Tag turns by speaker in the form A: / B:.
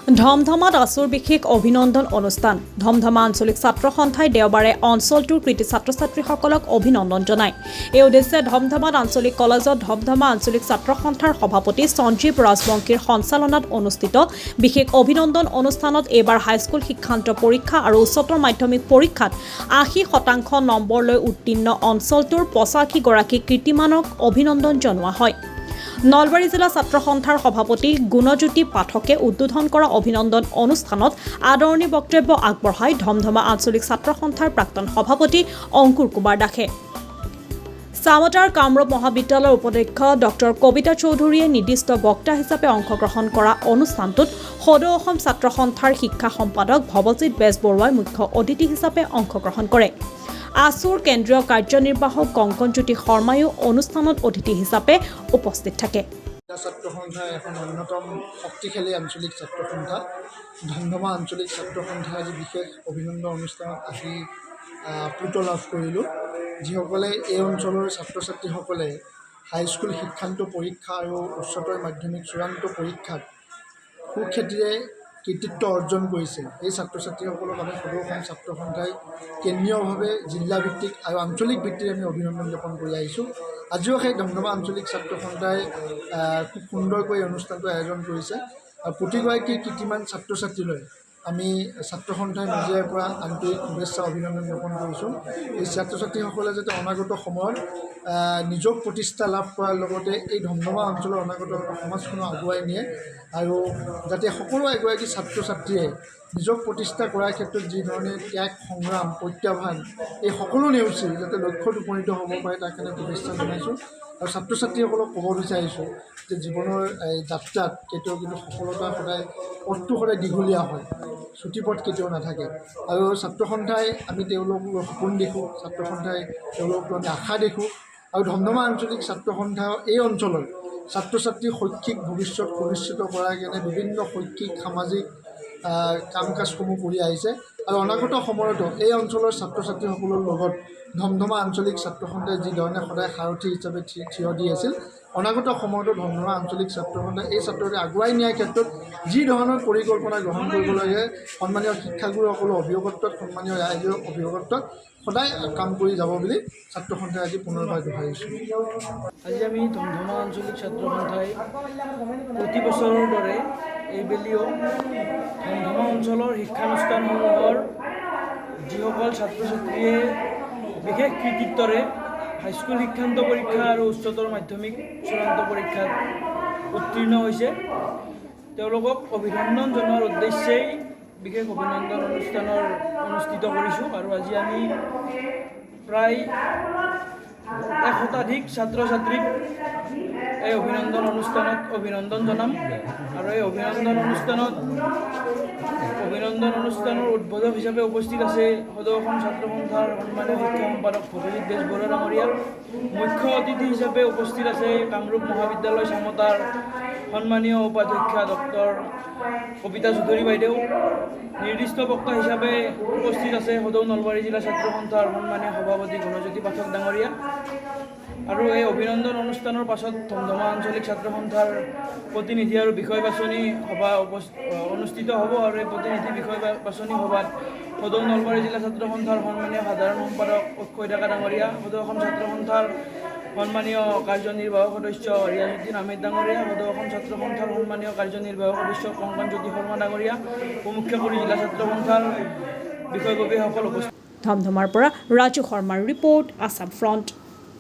A: ধমধমাত আছুৰ বিশেষ অভিনন্দন অনুষ্ঠান। ধমধমা আঞ্চলিক ছাত্ৰ সন্থাই দেওবাৰে অঞ্চলটোৰ কৃতি ছাত্ৰ ছাত্ৰীসকলক অভিনন্দন জনায়। এই উদ্দেশ্যে ধমধমাত আঞ্চলিক কলেজত ধমধমা আঞ্চলিক ছাত্ৰ সন্থাৰ সভাপতি সঞ্জীৱ ৰাজবংশীৰ সঞ্চালনাত অনুষ্ঠিত বিশেষ অভিনন্দন অনুষ্ঠানত এইবাৰ হাইস্কুল শিক্ষান্ত পৰীক্ষা আৰু উচ্চতৰ মাধ্যমিক পৰীক্ষাত ৮০% নম্বৰ লৈ উত্তীৰ্ণ অঞ্চলটোৰ ৮৫ গৰাকী কীৰ্তিমানক অভিনন্দন জনোৱা হয়। নলবাৰী জিলা ছাত্ৰ সন্থাৰ সভাপতি গুণজ্যোতি পাঠকে উদ্বোধন কৰা অভিনন্দন অনুষ্ঠানত আদৰণি বক্তব্য আগবঢ়াই ধমধমা আঞ্চলিক ছাত্ৰ সন্থাৰ প্ৰাক্তন সভাপতি অংকুৰ কুমাৰ দাসে। চামতাৰ কামৰূপ মহাবিদ্যালয়ৰ উপাধ্যক্ষ ডক্টৰ কবিতা চৌধুৰীয়ে নিৰ্দিষ্ট বক্তা হিচাপে অংশগ্ৰহণ কৰা অনুষ্ঠানটোত সদৌ অসম ছাত্ৰ সন্থাৰ শিক্ষা সম্পাদক ভৱজিৎ বেজবৰুৱাই মুখ্য অতিথি হিচাপে অংশগ্ৰহণ কৰে। আছুৰ কেন্দ্ৰীয় কাৰ্যনিৰ্বাহক কংকনজ্যোতি শৰ্মায়ো অনুষ্ঠানত অতিথি হিচাপে উপস্থিত থাকে।
B: ছাত্ৰ সন্থা এখন অন্যতম শক্তিশালী আঞ্চলিক ছাত্ৰ সন্থা। ধমধমা আঞ্চলিক ছাত্ৰ সন্থাই আজি বিশেষ অভিনন্দন অনুষ্ঠানত আহি প্লুত লাভ কৰিলোঁ। যিসকলে এই অঞ্চলৰ ছাত্ৰ ছাত্ৰীসকলে হাইস্কুল শিক্ষান্ত পৰীক্ষা আৰু উচ্চতৰ মাধ্যমিক চূড়ান্ত পৰীক্ষাত সুখ্যাতিৰে কৃতিত্ব অৰ্জন কৰিছে, এই ছাত্ৰ ছাত্ৰীসকলক আমি সদৌ অসম ছাত্ৰ সন্থাই কেন্দ্ৰীয়ভাৱে জিলাভিত্তিক আৰু আঞ্চলিক ভিত্তিত আমি অভিনন্দন জ্ঞাপন কৰি আহিছোঁ। আজিও সেই ধমধমা আঞ্চলিক ছাত্ৰ সন্থাই খুব সুন্দৰকৈ অনুষ্ঠানটো আয়োজন কৰিছে। প্ৰতিগৰাকী কীৰ্তিমান ছাত্ৰ ছাত্ৰীলৈ আমি ছাত্ৰ সন্থাই মজিয়াৰ পৰা আন্তৰিক শুভেচ্ছা অভিনন্দন জ্ঞাপন কৰিছোঁ। এই ছাত্ৰ ছাত্ৰীসকলে যাতে অনাগত সময়ত নিজক প্ৰতিষ্ঠা লাভ কৰাৰ লগতে এই ধমধমা অঞ্চলৰ অনাগত সমাজখনক আগুৱাই নিয়ে আৰু যাতে সকলো এগৰাকী ছাত্ৰ ছাত্ৰীয়ে নিজক প্ৰতিষ্ঠা কৰাৰ ক্ষেত্ৰত যি ধৰণে ত্যাগ সংগ্ৰাম প্ৰত্যাহ্বান এই সকলো নেওচি যাতে লক্ষ্যত উপনীত হ'ব পাৰে তাৰ কাৰণে শুভেচ্ছা জনাইছোঁ। আৰু ছাত্ৰ ছাত্ৰীসকলক ক'ব বিচাৰিছোঁ যে জীৱনৰ এই যাত্ৰাত কেতিয়াও কিন্তু সফলতা পথটো সদায় দীঘলীয়া হয়, ছুটি পথ কেতিয়াও নাথাকে। আৰু ছাত্ৰ সন্থাই আমি তেওঁলোকৰ সপোন দেখোঁ, ছাত্ৰ সন্থাই তেওঁলোকক আমি আশা দেখোঁ। আৰু ধমধমা আঞ্চলিক ছাত্ৰ সন্থা এই অঞ্চলৰ ছাত্ৰ ছাত্ৰীৰ শৈক্ষিক ভৱিষ্যত সুনিশ্চিত কৰাৰ কাৰণে বিভিন্ন শৈক্ষিক সামাজিক কাম কাজসমূহ কৰি আহিছে। আৰু অনাগত সময়তো এই অঞ্চলৰ ছাত্ৰ ছাত্ৰীসকলৰ লগত ধমধমা আঞ্চলিক ছাত্ৰ সন্থাই যিধৰণে সদায় সাৰথী হিচাপে থিয় দি আছিল, অনাগত সময়তো ধমধমা আঞ্চলিক ছাত্ৰ সন্থাই এই ছাত্ৰতে আগুৱাই নিয়াৰ ক্ষেত্ৰত যি ধৰণৰ পৰিকল্পনা গ্ৰহণ কৰিব লাগে সন্মানীয় শিক্ষাগুৰুসকলৰ অভিভাৱকত্বত, সন্মানীয় ৰাইজৰ অভিভাৱকত্বত সদায় কাম কৰি যাব বুলি ছাত্ৰ সন্থাই আজি পুনৰবাৰ দোহাৰিছোঁ।
C: আজি আমি ধমধমা আঞ্চলিক ছাত্ৰ সন্থাই প্ৰতি বছৰৰ দৰে এইবেলিও ধমধমা অঞ্চলৰ শিক্ষানুষ্ঠানসমূহৰ যিসকল ছাত্ৰ ছাত্ৰীয়ে বিশেষ কৃতিত্বৰে হাইস্কুল শিক্ষান্ত পৰীক্ষা আৰু উচ্চতৰ মাধ্যমিক চূড়ান্ত পৰীক্ষাত উত্তীৰ্ণ হৈছে, তেওঁলোকক অভিনন্দন জনোৱাৰ উদ্দেশ্যেই বিশেষ অভিনন্দন অনুষ্ঠিত কৰিছোঁ। আৰু আজি আমি প্ৰায় ১ শতাধিক ছাত্ৰ ছাত্ৰীক এই অভিনন্দন অনুষ্ঠানত অভিনন্দন জনাম। আৰু এই অভিনন্দন অনুষ্ঠানৰ উদ্বোধক হিচাপে উপস্থিত আছে সদৌ অসম ছাত্ৰ সন্থাৰ সন্মানীয় শিক্ষা সম্পাদক ভৱজিৎ বেজবৰুৱা ডাঙৰীয়া। মুখ্য অতিথি হিচাপে উপস্থিত আছে কামৰূপ মহাবিদ্যালয় চামতাৰ সন্মানীয় উপাধ্যক্ষা ডক্টৰ কবিতা চৌধুৰী বাইদেউ। নিৰ্দিষ্ট বক্তা হিচাপে উপস্থিত আছে সদৌ নলবাৰী জিলা ছাত্ৰ সন্থাৰ সন্মানীয় সভাপতি গুণজ্যোতি পাঠক ডাঙৰীয়া। আৰু এই অভিনন্দন অনুষ্ঠানৰ পাছত ধমধমা আঞ্চলিক ছাত্ৰ সন্থাৰ প্ৰতিনিধি আৰু বিষয় বাছনি সভা অনুষ্ঠিত হ'ব। আৰু এই প্ৰতিনিধি বিষয় বাছনি সভাত সদৌ নলবাৰী জিলা ছাত্ৰ সন্থাৰ সন্মানীয় সাধাৰণ সম্পাদক অক্ষয় ডেকা ডাঙৰীয়া, সদৌ অসম ছাত্ৰ সন্থাৰ সন্মানীয় কাৰ্যনিৰ্বাহক সদস্য ৰিয়াজুদ্দিন আহমেদ ডাঙৰীয়া, সদৌ অসম ছাত্ৰ সন্থাৰ সন্মানীয় কাৰ্যনিৰ্বাহক সদস্য কংকনজ্যোতি শৰ্মা ডাঙৰীয়া, উপমুখ্য কৰি জিলা ছাত্ৰ সন্থাৰ বিষয়ববীয়াসকল উপস্থিত।
A: ধমধমাৰ পৰা ৰাজু শৰ্মাৰ ৰিপৰ্ট, আছাম ফ্ৰণ্ট।